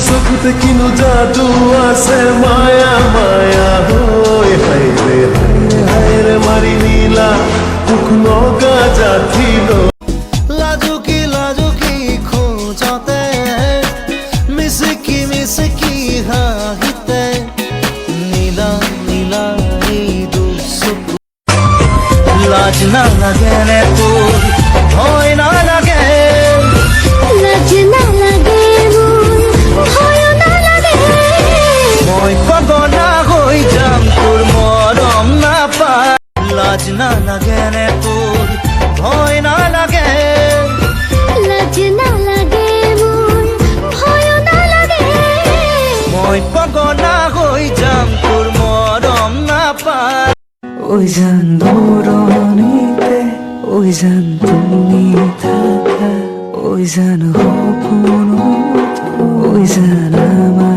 চকুতে কিনো যাদু আছে মায়া মায়া হই হাইরে হাইরে হাইরে মারি নীলা মুখ নগা জাথিল লাজুকি লাজুকি খোঁজতে মিসকি মিসকি হাহিতে নীলা নীলা এই দুচকু লাজ না লাগে নে তোর ভয় না লাগে লাজ না লাগে মোর ভয় না লাগে মই পাগলা হৈ যাম তোৰ মৰম নাপাই লাজ না লাগে নে তোৰ ভয় না লাগে লাজ না লাগে মোর ভয় না লাগে মই পাগলা হৈ যাম তোৰ মৰম নাপাই ওই জান দূৰণিতে ওই জান তুমি থাকা ওই জান সপোনত ওই জান আমাৰ